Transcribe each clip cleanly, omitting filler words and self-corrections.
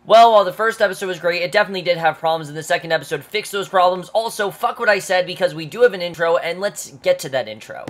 Well, while the first episode was great, it definitely did have problems, and the second episode fixed those problems. Also, fuck what I said, because we do have an intro, and let's get to that intro.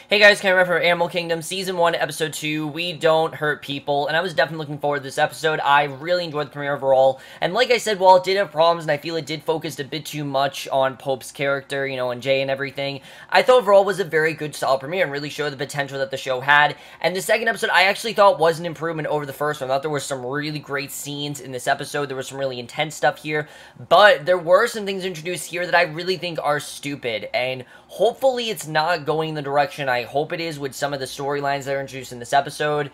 Hey guys, Cameron from Animal Kingdom, Season 1, Episode 2, We Don't Hurt People, and I was definitely looking forward to this episode. I really enjoyed the premiere overall, and like I said, while it did have problems, and I feel it did focus a bit too much on Pope's character, you know, and Jay and everything, I thought overall was a very good, solid premiere, and really showed the potential that the show had. And the second episode, I actually thought was an improvement over the first one. I thought there were some really great scenes in this episode, there was some really intense stuff here, but there were some things introduced here that I really think are stupid, and hopefully it's not going the direction I hope it is with some of the storylines that are introduced in this episode.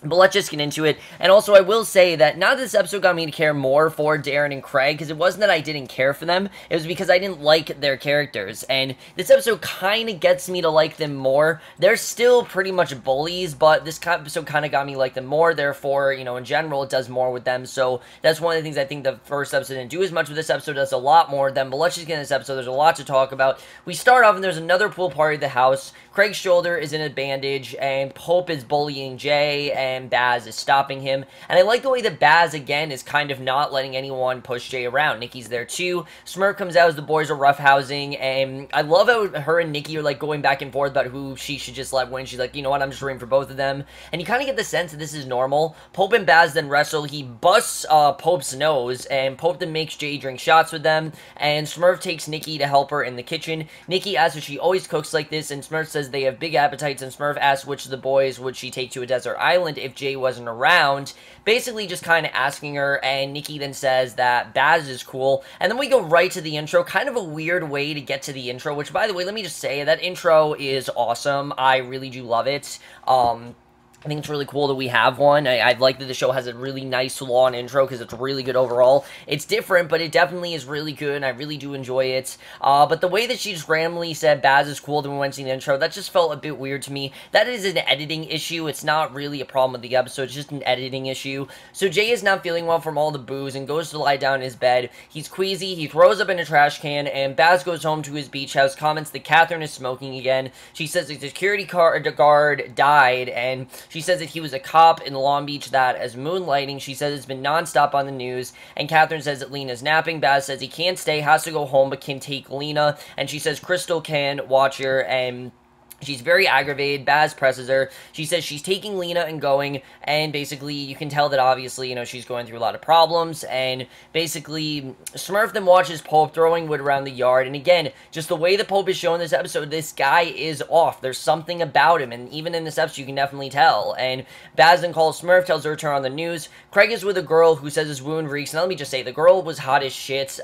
But let's just get into it. And also, I will say that now that this episode got me to care more for Darren and Craig, because it wasn't that I didn't care for them, it was because I didn't like their characters. And this episode kind of gets me to like them more. They're still pretty much bullies, but this episode kind of got me to like them more. Therefore, you know, in general, it does more with them. So that's one of the things I think the first episode didn't do as much with. This episode does a lot more with them. But let's just get into this episode. There's a lot to talk about. We start off and there's another pool party at the house. Craig's shoulder is in a bandage, and Pope is bullying Jay, and Baz is stopping him. And I like the way that Baz, again, is kind of not letting anyone push Jay around. Nikki's there, too. Smurf comes out as the boys are roughhousing, and I love how her and Nikki are, like, going back and forth about who she should just let win. She's like, you know what, I'm just rooting for both of them. And you kind of get the sense that this is normal. Pope and Baz then wrestle. He busts Pope's nose, and Pope then makes Jay drink shots with them, and Smurf takes Nikki to help her in the kitchen. Nikki asks if she always cooks like this, and Smurf says they have big appetites, and Smurf asks which of the boys would she take to a desert island if Jay wasn't around, basically just kind of asking her, and Nikki then says that Baz is cool, and then we go right to the intro. Kind of a weird way to get to the intro, which, by the way, let me just say, that intro is awesome. I really do love it. I think it's really cool that we have one. I like that the show has a really nice, long intro, because it's really good overall. It's different, but it definitely is really good, and I really do enjoy it. But the way that she just randomly said Baz is cool, then we went to the intro, that just felt a bit weird to me. That is an editing issue. It's not really a problem with the episode. It's just an editing issue. So Jay is not feeling well from all the booze and goes to lie down in his bed. He's queasy. He throws up in a trash can, and Baz goes home to his beach house, comments that Catherine is smoking again. She says the security guard died, and she says that he was a cop in Long Beach that as moonlighting. She says it's been nonstop on the news, and Catherine says that Lena's napping. Baz says he can't stay, has to go home, but can take Lena, and she says Crystal can watch her, and she's very aggravated. Baz presses her. She says she's taking Lena and going, and basically you can tell that obviously, you know, she's going through a lot of problems, and basically Smurf then watches Pope throwing wood around the yard, and again, just the way that Pope is shown in this episode, this guy is off. There's something about him, and even in this episode you can definitely tell, and Baz then calls Smurf, tells her to turn on the news. Craig is with a girl who says his wound reeks, and let me just say, the girl was hot as shit.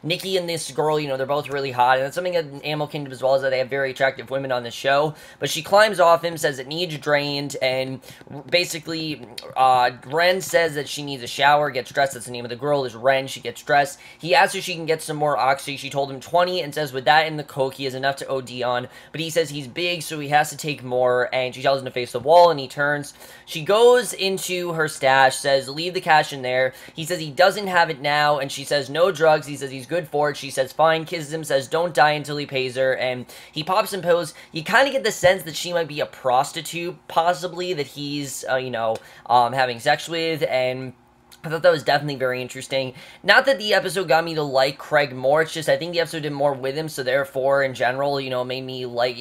Nikki and this girl, you know, they're both really hot, and that's something in Animal Kingdom as well, is that they have very attractive women on the show. But she climbs off him, says it needs drained, and basically, Ren says that she needs a shower, gets dressed. That's the name of the girl, is Ren. She gets dressed. He asks if she can get some more oxy. She told him 20, and says with that in the coke, he has enough to OD on. But he says he's big, so he has to take more, and she tells him to face the wall, and he turns. She goes into her stash, says leave the cash in there. He says he doesn't have it now, and she says no drugs. He says he's good for it. She says fine, kisses him, says don't die until he pays her, and he pops some pills. You kind of get the sense that she might be a prostitute, possibly, that he's, having sex with, and I thought that was definitely very interesting. Not that the episode got me to like Craig more, it's just I think the episode did more with him, so therefore, in general, made me like,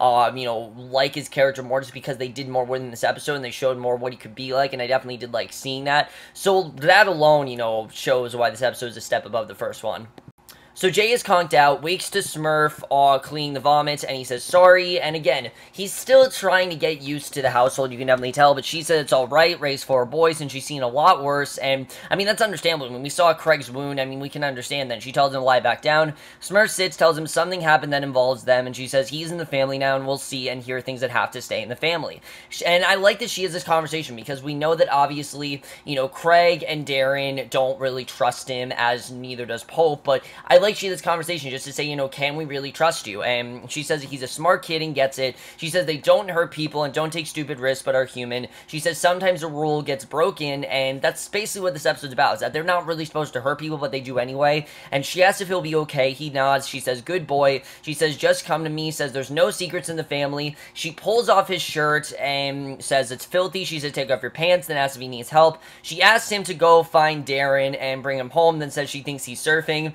like his character more just because they did more with him in this episode and they showed more what he could be like, and I definitely did like seeing that. So that alone, shows why this episode is a step above the first one. So Jay is conked out, wakes to Smurf cleaning the vomit, and he says sorry, and again, he's still trying to get used to the household, you can definitely tell, but she said it's alright, raised 4 boys, and she's seen a lot worse, and, I mean, that's understandable. When we saw Craig's wound, I mean, we can understand that. She tells him to lie back down. Smurf sits, tells him something happened that involves them, and she says he's in the family now, and we'll see and hear things that have to stay in the family. And I like that she has this conversation, because we know that, obviously, Craig and Darren don't really trust him, as neither does Pope, but I like like she had this conversation just to say, you know, can we really trust you? And she says he's a smart kid and gets it. She says they don't hurt people and don't take stupid risks but are human. She says sometimes a rule gets broken, and that's basically what this episode's about, is that they're not really supposed to hurt people, but they do anyway. And she asks if he'll be okay. He nods. She says, good boy. She says, just come to me. Says there's no secrets in the family. She pulls off his shirt and says it's filthy. She says take off your pants, then asks if he needs help. She asks him to go find Darren and bring him home, then says she thinks he's surfing.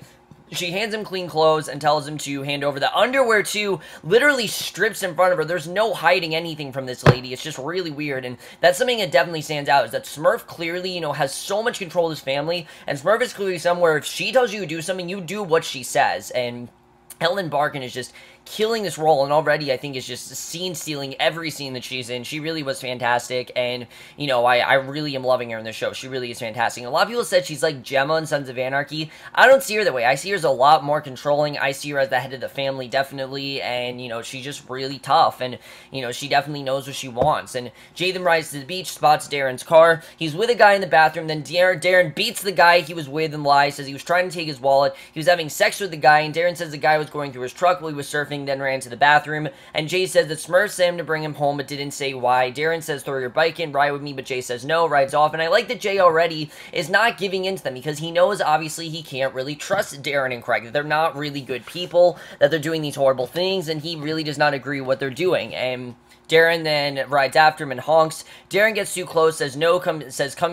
She hands him clean clothes and tells him to hand over the underwear too, literally strips in front of her. There's no hiding anything from this lady. It's just really weird, and that's something that definitely stands out, is that Smurf clearly, you know, has so much control of his family, and Smurf is clearly somewhere, if she tells you to do something, you do what she says, and Helen Barkin is just killing this role, and already I think is just scene-stealing every scene that she's in. She really was fantastic, and, you know, I really am loving her in this show. She really is fantastic. And a lot of people said she's like Gemma in Sons of Anarchy. I don't see her that way. I see her as a lot more controlling. I see her as the head of the family, definitely, and, you know, she's just really tough, and, you know, she definitely knows what she wants. And Jathan rides to the beach, spots Darren's car. He's with a guy in the bathroom, then Darren beats the guy he was with and lies, says he was trying to take his wallet. He was having sex with the guy, and Darren says the guy was going through his truck while he was surfing, then ran to the bathroom, and Jay says that Smurf said him to bring him home but didn't say why. Darren says throw your bike in, ride with me, but Jay says no, rides off. And I like that Jay already is not giving in to them, because he knows obviously he can't really trust Darren and Craig, that they're not really good people, that they're doing these horrible things, and he really does not agree with what they're doing. And Darren then rides after him and honks. Darren gets too close, says no, come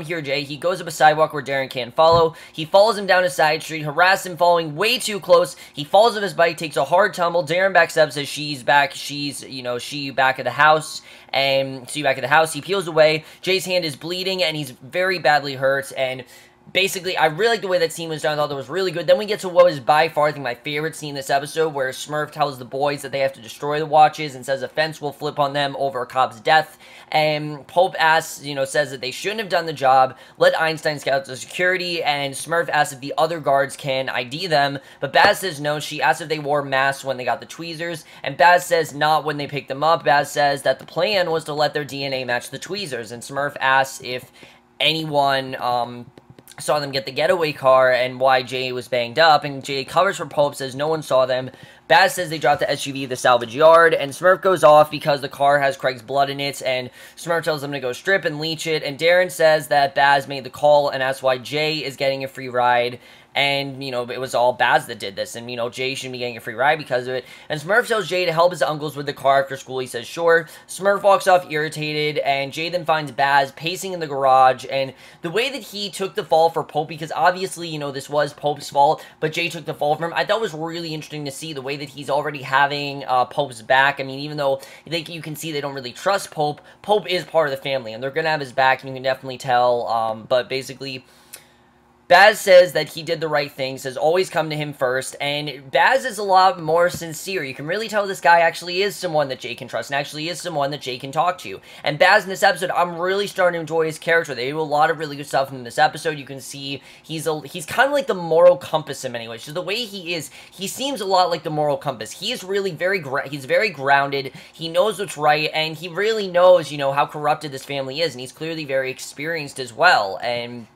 here, Jay. He goes up a sidewalk where Darren can't follow. He follows him down a side street, harasses him, following way too close. He falls off his bike, takes a hard tumble. Darren backs up, says she back at the house. And see you back at the house. He peels away. Jay's hand is bleeding, and he's very badly hurt, and basically, I really like the way that scene was done. I thought that was really good. Then we get to what was by far, I think, my favorite scene in this episode, where Smurf tells the boys that they have to destroy the watches and says a fence will flip on them over a cop's death. And Pope asks, says that they shouldn't have done the job, let Einstein scout the security, and Smurf asks if the other guards can ID them, but Baz says no. She asks if they wore masks when they got the tweezers, and Baz says not when they picked them up. Baz says that the plan was to let their DNA match the tweezers, and Smurf asks if anyone, saw them get the getaway car and why Jay was banged up, and Jay covers for Pope, says no one saw them. Baz says they dropped the SUV at the salvage yard, and Smurf goes off because the car has Craig's blood in it, and Smurf tells them to go strip and leach it, and Darren says that Baz made the call, and that's why Jay is getting a free ride. And, it was all Baz that did this, and, Jay shouldn't be getting a free ride because of it. And Smurf tells Jay to help his uncles with the car after school. He says, sure. Smurf walks off irritated, and Jay then finds Baz pacing in the garage, and the way that he took the fall for Pope, because obviously, this was Pope's fault, but Jay took the fall from him, I thought was really interesting to see the way that he's already having Pope's back. I mean, even though you can see they don't really trust Pope, Pope is part of the family, and they're going to have his back, and you can definitely tell, but basically, Baz says that he did the right thing, says always come to him first, and Baz is a lot more sincere. You can really tell this guy actually is someone that Jay can trust, and actually is someone that Jay can talk to. And Baz in this episode, I'm really starting to enjoy his character. They do a lot of really good stuff in this episode. You can see he's kind of like the moral compass in many ways. So the way he is, he seems a lot like the moral compass. He is really he's very grounded, he knows what's right, and he really knows, how corrupted this family is, and he's clearly very experienced as well. And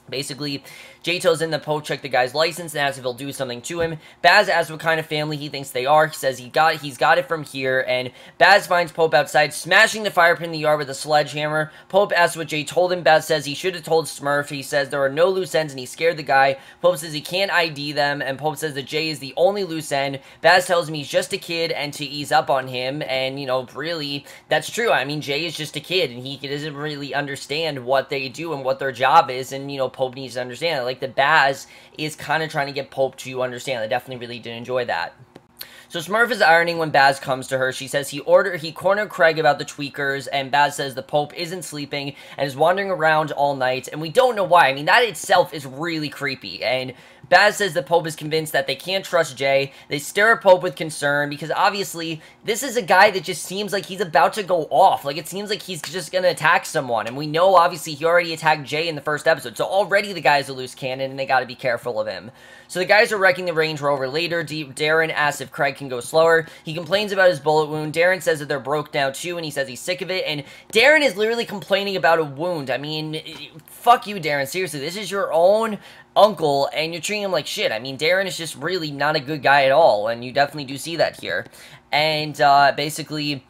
basically, Jay tells him that Pope checked the guy's license and asks if he'll do something to him. Baz asks what kind of family he thinks they are. He says he's got it from here, and Baz finds Pope outside, smashing the fire pit in the yard with a sledgehammer. Pope asks what Jay told him. Baz says he should have told Smurf. He says there are no loose ends, and he scared the guy. Pope says he can't ID them, and Pope says that Jay is the only loose end. Baz tells him he's just a kid and to ease up on him, and, really, that's true. I mean, Jay is just a kid, and he doesn't really understand what they do and what their job is, and, Pope needs to understand it. Like, the Baz is kind of trying to get Pope to understand. I definitely really did enjoy that. So Smurf is ironing when Baz comes to her. She says he cornered Craig about the tweakers, and Baz says the Pope isn't sleeping and is wandering around all night, and we don't know why. I mean, that itself is really creepy, and Baz says the Pope is convinced that they can't trust Jay. They stare at Pope with concern, because obviously, this is a guy that just seems like he's about to go off. Like, it seems like he's just gonna attack someone, and we know, obviously, he already attacked Jay in the first episode, so already the guy's a loose cannon, and they gotta be careful of him. So the guys are wrecking the Range Rover later. Darren asks if Craig can go slower. He complains about his bullet wound. Darren says that they're broke now too, and he says he's sick of it, and Darren is literally complaining about a wound. I mean, fuck you, Darren. Seriously, this is your own uncle, and you're treating him like shit. I mean, Darren is just really not a good guy at all, and you definitely do see that here. And, basically,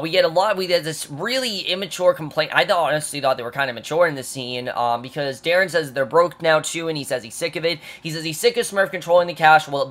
we get this really immature complaint. I honestly thought they were kind of mature in this scene, because Darren says they're broke now too, and he says he's sick of it. He says he's sick of Smurf controlling the cash while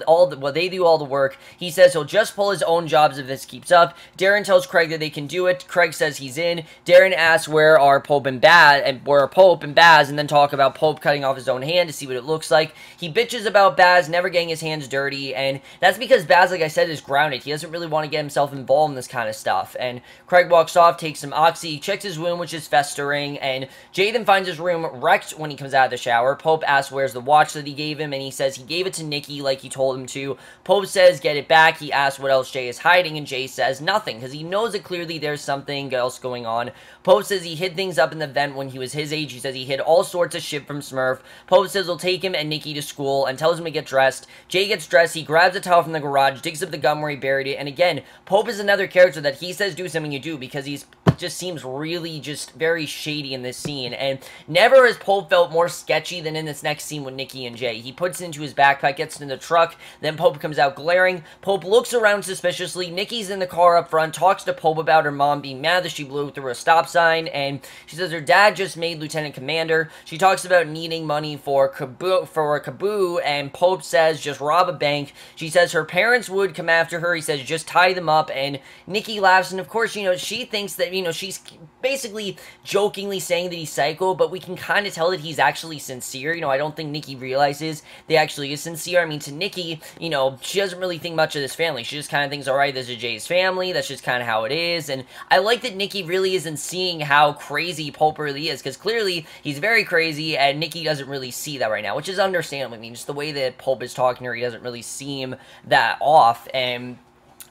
they do all the work. He says he'll just pull his own jobs if this keeps up. Darren tells Craig that they can do it. Craig says he's in. Darren asks where are Pope and Baz, and then talk about Pope cutting off his own hand to see what it looks like. He bitches about Baz never getting his hands dirty, and that's because Baz, like I said, is grounded. He doesn't really want to get himself involved in this kind of stuff. And Craig walks off, takes some oxy, checks his wound, which is festering, and Jay then finds his room wrecked when he comes out of the shower. Pope asks where's the watch that he gave him, and he says he gave it to Nikki like he told him to. Pope says get it back. He asks what else Jay is hiding, and Jay says nothing, because he knows that clearly there's something else going on. Pope says he hid things up in the vent when he was his age. He says he hid all sorts of shit from Smurf. Pope says he'll take him and Nikki to school, and tells him to get dressed. Jay gets dressed, he grabs a towel from the garage, digs up the gun where he buried it, and again, Pope is another character that he says do something you do, because he's just seems really just very shady in this scene, and never has Pope felt more sketchy than in this next scene with Nikki and Jay. He puts it into his backpack, gets in the truck, then Pope comes out glaring. Pope looks around suspiciously. Nikki's in the car up front, talks to Pope about her mom being mad that she blew through a stop sign, and she says her dad just made lieutenant commander. She talks about needing money for a Kaboo, and Pope says just rob a bank. She says her parents would come after her. He says just tie them up, and Nikki laughs, and of course, she thinks that, she's basically jokingly saying that he's psycho, but we can kind of tell that he's actually sincere. I don't think Nikki realizes they actually is sincere. I mean, to Nikki, she doesn't really think much of this family. She just kind of thinks, alright, this is Jay's family, that's just kind of how it is, and I like that Nikki really isn't seeing how crazy Pope really is, because clearly he's very crazy, and Nikki doesn't really see that right now, which is understandable. I mean, just the way that Pope is talking to her, he doesn't really seem that off, and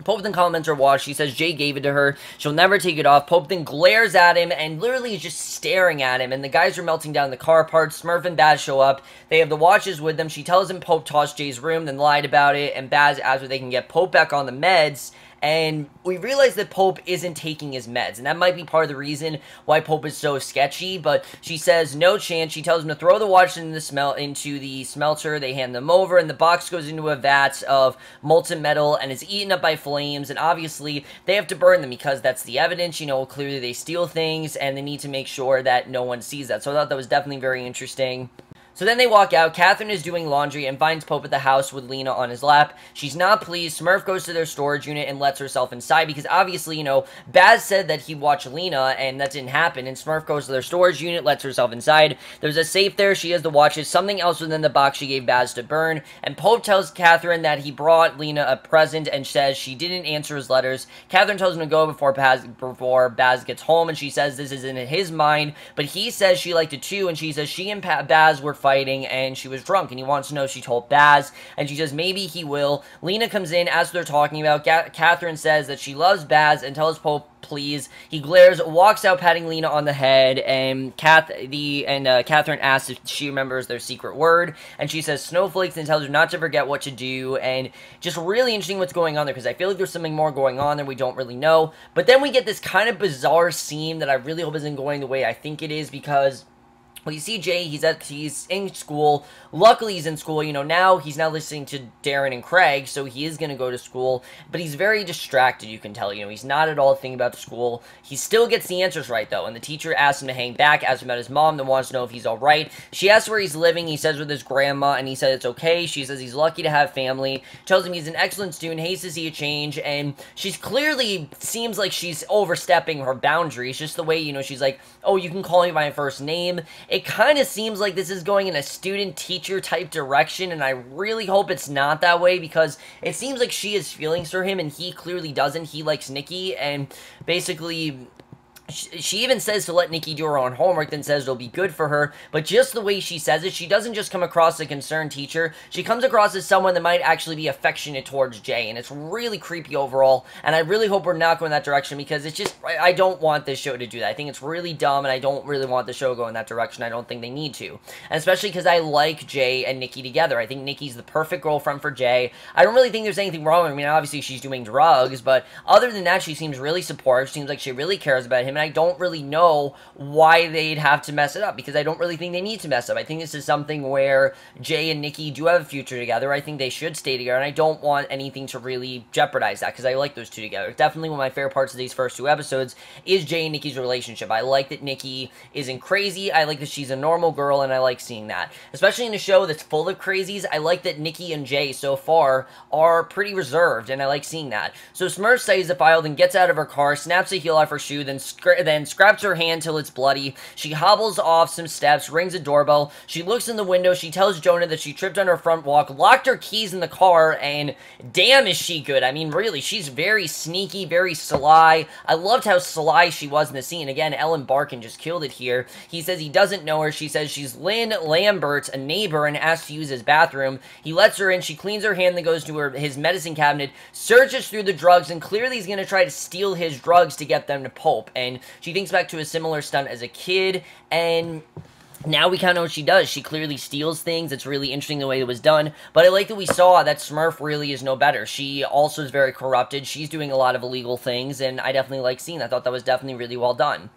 Pope then comments her watch. She says Jay gave it to her. She'll never take it off. Pope then glares at him and literally is just staring at him. And the guys are melting down the car parts. Smurf and Baz show up. They have the watches with them. She tells him Pope tossed Jay's room, then lied about it. And Baz asks if they can get Pope back on the meds. And we realize that Pope isn't taking his meds, and that might be part of the reason why Pope is so sketchy, but she says no chance. She tells him to throw the watch into the smelter. They hand them over, and the box goes into a vat of molten metal and is eaten up by flames, and obviously they have to burn them because that's the evidence. Clearly they steal things, and they need to make sure that no one sees that. So I thought that was definitely very interesting. So then they walk out. Catherine is doing laundry and finds Pope at the house with Lena on his lap. She's not pleased. Smurf goes to their storage unit and lets herself inside because obviously, Baz said that he'd watch Lena and that didn't happen. And Smurf goes to their storage unit, lets herself inside. There's a safe there. She has the watches. Something else within the box she gave Baz to burn. And Pope tells Catherine that he brought Lena a present and says she didn't answer his letters. Catherine tells him to go before Baz gets home, and she says this is in his mind, but he says she liked it too, and she says she and Baz were fighting and she was drunk, and he wants to know if she told Baz, and she says maybe he will. Lena comes in as they're talking about. Catherine says that she loves Baz and tells Pope please. He glares, walks out patting Lena on the head, and Catherine asks if she remembers their secret word, and she says snowflakes and tells her not to forget what to do, and just really interesting what's going on there, because I feel like there's something more going on there we don't really know. But then we get this kind of bizarre scene that I really hope isn't going the way I think it is, because well, you see Jay, he's in school. Luckily, he's in school. Now he's not listening to Darren and Craig, so he is going to go to school. But he's very distracted, you can tell. He's not at all thinking about school. He still gets the answers right, though. And the teacher asks him to hang back, asks him about his mom, then wants to know if he's all right. She asks where he's living. He says with his grandma, and he says it's okay. She says he's lucky to have family. Tells him he's an excellent student, hates to see a change. And she's clearly seems like she's overstepping her boundaries. Just the way, she's like, oh, you can call me by my first name. It kind of seems like this is going in a student-teacher type direction, and I really hope it's not that way, because it seems like she has feelings for him, and he clearly doesn't. He likes Nikki, and basically she even says to let Nikki do her own homework, then says it'll be good for her, but just the way she says it, she doesn't just come across as a concerned teacher, she comes across as someone that might actually be affectionate towards Jay, and it's really creepy overall, and I really hope we're not going that direction, because it's just, I don't want this show to do that. I think it's really dumb, and I don't really want the show to go in that direction. I don't think they need to, and especially because I like Jay and Nikki together. I think Nikki's the perfect girlfriend for Jay. I don't really think there's anything wrong with her. I mean, obviously she's doing drugs, but other than that, she seems really supportive, seems like she really cares about him, and I don't really know why they'd have to mess it up, because I don't really think they need to mess up. I think this is something where Jay and Nikki do have a future together. I think they should stay together, and I don't want anything to really jeopardize that, because I like those two together. Definitely one of my favorite parts of these first two episodes is Jay and Nikki's relationship. I like that Nikki isn't crazy. I like that she's a normal girl, and I like seeing that. Especially in a show that's full of crazies, I like that Nikki and Jay so far are pretty reserved, and I like seeing that. So Smurf studies the file, then gets out of her car, snaps a heel off her shoe, then scraps her hand till it's bloody. She hobbles off some steps, rings a doorbell. She looks in the window. She tells Jonah that she tripped on her front walk, locked her keys in the car, and damn is she good. I mean, really, she's very sneaky, very sly. I loved how sly she was in the scene. Again, Ellen Barkin just killed it here. He says he doesn't know her. She says she's Lynn Lambert, a neighbor, and asks to use his bathroom. He lets her in. She cleans her hand, then goes to his medicine cabinet, searches through the drugs, and clearly he's going to try to steal his drugs to get them to Pope. And she thinks back to a similar stunt as a kid, and now we kind of know what she does. She clearly steals things. It's really interesting the way it was done. But I like that we saw that Smurf really is no better. She also is very corrupted. She's doing a lot of illegal things, and I definitely like seeing that. I thought that was definitely really well done.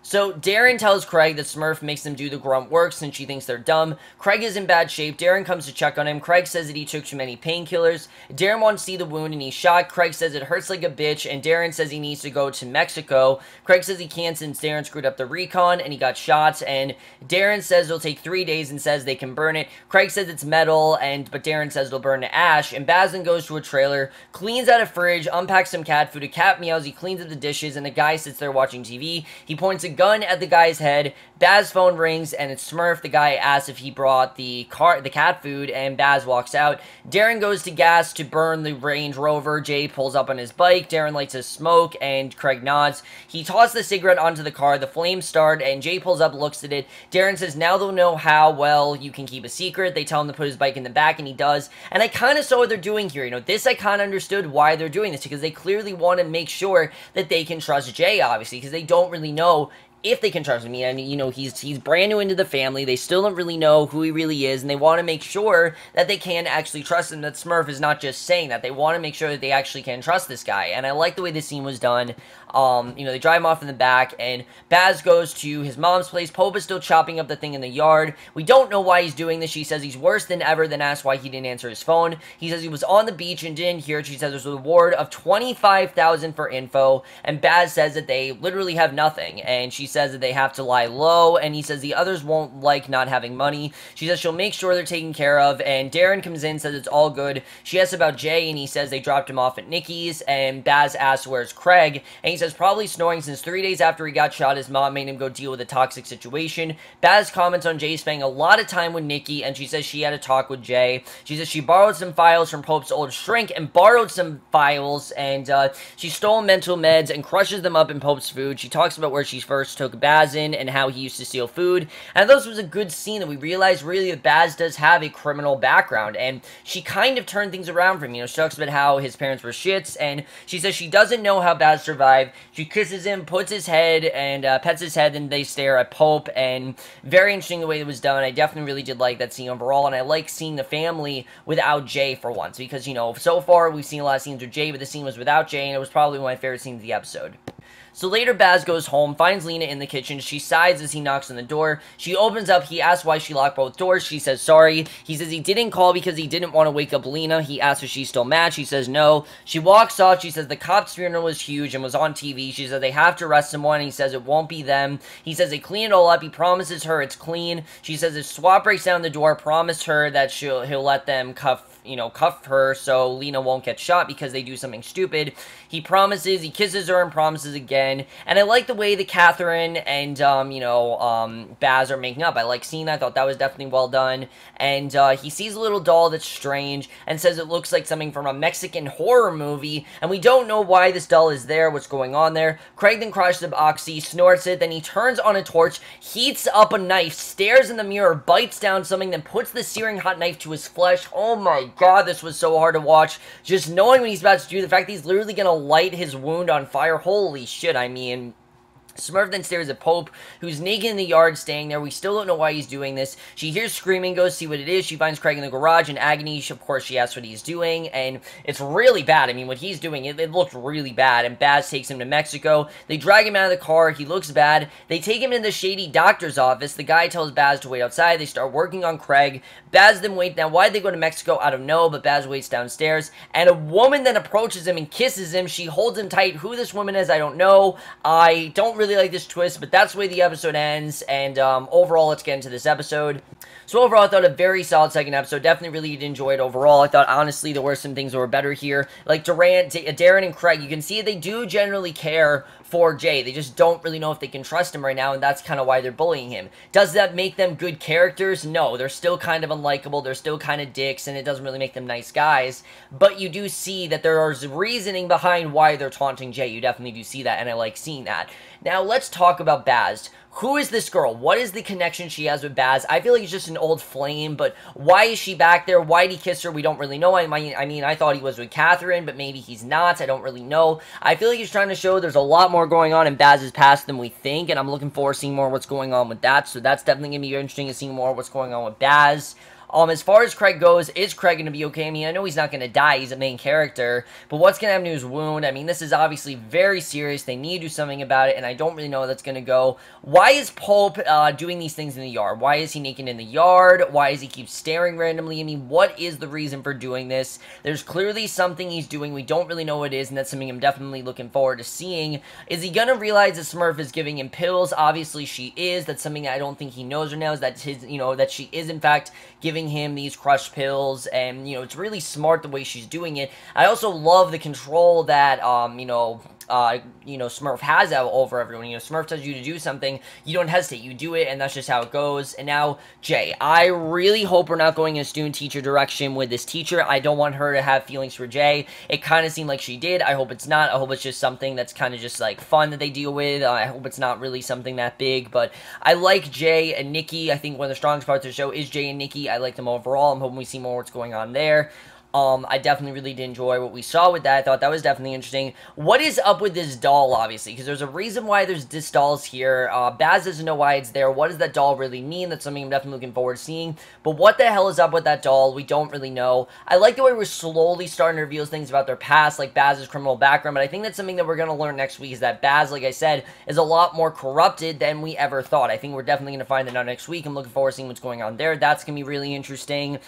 So, Darren tells Craig that Smurf makes them do the grunt work since she thinks they're dumb. Craig is in bad shape. Darren comes to check on him. Craig says that he took too many painkillers. Darren wants to see the wound and he's shocked. Craig says it hurts like a bitch, and Darren says he needs to go to Mexico. Craig says he can't since Darren screwed up the recon and he got shot, and Darren says it'll take 3 days and says they can burn it. Craig says it's metal, but Darren says it'll burn to ash, and Bazin goes to a trailer, cleans out a fridge, unpacks some cat food. A cat meows, he cleans up the dishes, and the guy sits there watching TV. He points a gun at the guy's head. Baz's phone rings, and it's Smurf. The guy asks if he brought the cat food, and Baz walks out. Darren goes to gas to burn the Range Rover. Jay pulls up on his bike. Darren lights a smoke, and Craig nods. He tosses the cigarette onto the car. The flames start, and Jay pulls up, looks at it. Darren says, now they'll know how well you can keep a secret. They tell him to put his bike in the back, and he does. And I kind of saw what they're doing here. You know, this I kind of understood why they're doing this, because they clearly want to make sure that they can trust Jay, obviously, because they don't really know if they can trust him. I mean, you know, he's brand new into the family. They still don't really know who he really is, and they want to make sure that they can actually trust him, that Smurf is not just saying that. They want to make sure that they actually can trust this guy, and I like the way this scene was done. You know, they drive him off in the back, and Baz goes to his mom's place. Pope is still chopping up the thing in the yard. We don't know why he's doing this. She says he's worse than ever, then asks why he didn't answer his phone. He says he was on the beach and didn't hear it. She says there's a reward of $25,000 for info, and Baz says that they literally have nothing, and she says that they have to lie low, and he says the others won't like not having money. She says she'll make sure they're taken care of, and Darren comes in, says it's all good. She asks about Jay, and he says they dropped him off at Nikki's, and Baz asks where's Craig, and he says probably snoring since 3 days after he got shot, his mom made him go deal with a toxic situation. Baz comments on Jay spending a lot of time with Nikki, and she says she had a talk with Jay. She says she borrowed some files from Pope's old shrink and borrowed some files, and she stole mental meds and crushes them up in Pope's food. She talks about where she first took Baz in and how he used to steal food, and I thought this was a good scene that we realized really that Baz does have a criminal background, and she kind of turned things around for him. You know, she talks about how his parents were shits, and she says she doesn't know how Baz survived. She kisses him, puts his head, and pets his head, and they stare at Pope, and very interesting the way it was done. I definitely really did like that scene overall, and I like seeing the family without Jay for once, because, you know, so far we've seen a lot of scenes with Jay, but the scene was without Jay, and it was probably one of my favorite scenes of the episode. So later, Baz goes home, finds Lena in the kitchen. She sighs as he knocks on the door. She opens up. He asks why she locked both doors. She says sorry. He says he didn't call because he didn't want to wake up Lena. He asks if she's still mad. She says no. She walks off. She says the cop's funeral was huge and was on TV. She says they have to arrest someone. He says it won't be them. He says they clean it all up. He promises her it's clean. She says if SWAT breaks down the door, promise her that he'll let them cuff her so Lena won't get shot because they do something stupid. He promises, he kisses her and promises again, and I like the way that Catherine and, Baz are making up. I like seeing that. I thought that was definitely well done, and he sees a little doll that's strange and says it looks like something from a Mexican horror movie, and we don't know why this doll is there, what's going on there. Craig then crushes up Oxy, snorts it, then he turns on a torch, heats up a knife, stares in the mirror, bites down something, then puts the searing hot knife to his flesh. Oh my god, this was so hard to watch. Just knowing what he's about to do, the fact that he's literally gonna light his wound on fire, holy shit, I mean, Smurf then stares at Pope, who's naked in the yard, staying there. We still don't know why he's doing this. She hears screaming, goes to see what it is. She finds Craig in the garage in agony. Of course, she asks what he's doing, and it's really bad. I mean, what he's doing, it looked really bad, and Baz takes him to Mexico. They drag him out of the car. He looks bad. They take him to the shady doctor's office. The guy tells Baz to wait outside. They start working on Craig. Baz then waits. Now, why'd they go to Mexico? I don't know, but Baz waits downstairs, and a woman then approaches him and kisses him. She holds him tight. Who this woman is, I don't know. I don't really like this twist, but that's the way the episode ends, and overall, let's get into this episode. So overall, I thought a very solid second episode. Definitely really did enjoy it overall. I thought, honestly, there were some things that were better here. Like Darren and Craig, you can see they do generally care for Jay. They just don't really know if they can trust him right now, and that's kind of why they're bullying him. Does that make them good characters? No, they're still kind of unlikable. They're still kind of dicks, and it doesn't really make them nice guys. But you do see that there is reasoning behind why they're taunting Jay. You definitely do see that, and I like seeing that. Now, let's talk about Baz. Who is this girl? What is the connection she has with Baz? I feel like it's just an old flame, but why is she back there? Why did he kiss her? We don't really know. I mean, I thought he was with Catherine, but maybe he's not. I don't really know. I feel like he's trying to show there's a lot more going on in Baz's past than we think, and I'm looking forward to seeing more of what's going on with that, so that's definitely going to be interesting to see more of what's going on with Baz. As far as Craig goes, is Craig going to be okay? I mean, I know he's not going to die. He's a main character. But what's going to happen to his wound? I mean, this is obviously very serious. They need to do something about it, and I don't really know how that's going to go. Why is Pope doing these things in the yard? Why is he naked in the yard? Why does he keep staring randomly? I mean, what is the reason for doing this? There's clearly something he's doing. We don't really know what it is, and that's something I'm definitely looking forward to seeing. Is he going to realize that Smurf is giving him pills? Obviously, she is. That's something that I don't think he knows right now, is that that she is, in fact, giving him these crushed pills, and, it's really smart the way she's doing it. I also love the control that, Smurf has out over everyone. Smurf tells you to do something, you don't hesitate, you do it, and that's just how it goes. And now, Jay, I really hope we're not going in a student-teacher direction with this teacher. I don't want her to have feelings for Jay. It kind of seemed like she did. I hope it's not. I hope it's just something that's kind of just, like, fun that they deal with. I hope it's not really something that big, but I like Jay and Nikki. I think one of the strongest parts of the show is Jay and Nikki. I like them overall. I'm hoping we see more what's going on there. I definitely really did enjoy what we saw with that. I thought that was definitely interesting. What is up with this doll, obviously? Because there's a reason why there's this doll's here. Baz doesn't know why it's there. What does that doll really mean? That's something I'm definitely looking forward to seeing. But what the hell is up with that doll? We don't really know. I like the way we're slowly starting to reveal things about their past, like Baz's criminal background, but I think that's something that we're going to learn next week, is that Baz, like I said, is a lot more corrupted than we ever thought. I think we're definitely going to find that out next week. I'm looking forward to seeing what's going on there. That's going to be really interesting.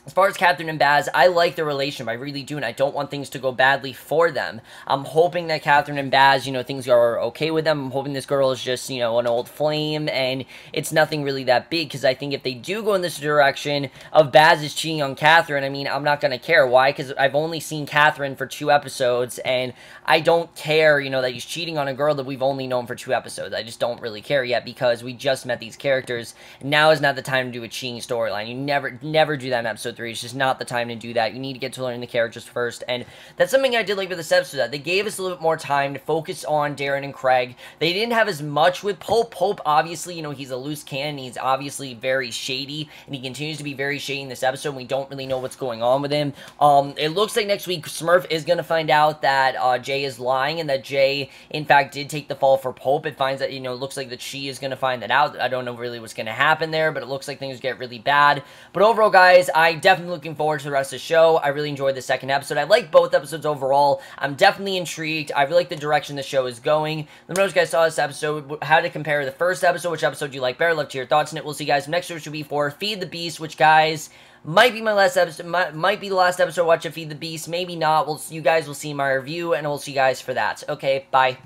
As far as Catherine and Baz, I like their relationship. I really do, and I don't want things to go badly for them. I'm hoping that Catherine and Baz, things are okay with them. I'm hoping this girl is just, an old flame, and it's nothing really that big, because I think if they do go in this direction of Baz is cheating on Catherine, I mean, I'm not going to care. Why? Because I've only seen Catherine for 2 episodes, and I don't care, that he's cheating on a girl that we've only known for 2 episodes. I just don't really care yet, because we just met these characters. Now is not the time to do a cheating storyline. You never do that in episode 3. It's just not the time to do that. You need to get to learn the characters first, and that's something I did like with this episode, that they gave us a little bit more time to focus on Darren and Craig. They didn't have as much with Pope. Pope, obviously, he's a loose cannon. He's obviously very shady, and he continues to be very shady in this episode. We don't really know what's going on with him. It looks like next week Smurf is going to find out that Jay is lying, and that Jay, in fact, did take the fall for Pope. It finds that, it looks like that she is going to find that out. I don't know really what's going to happen there, but it looks like things get really bad. But overall, guys, I definitely looking forward to the rest of the show. I really enjoyed the second episode. I like both episodes overall. I'm definitely intrigued. I really like the direction the show is going. Let me know if you guys saw this episode, how to compare the first episode, which episode you like better. Love to hear your thoughts on it. We'll see you guys next week, should be for Feed the Beast, which, guys, might be my last episode, might be the last episode watch of Feed the Beast, maybe not. You guys will see my review, and we'll see you guys for that. Okay, bye.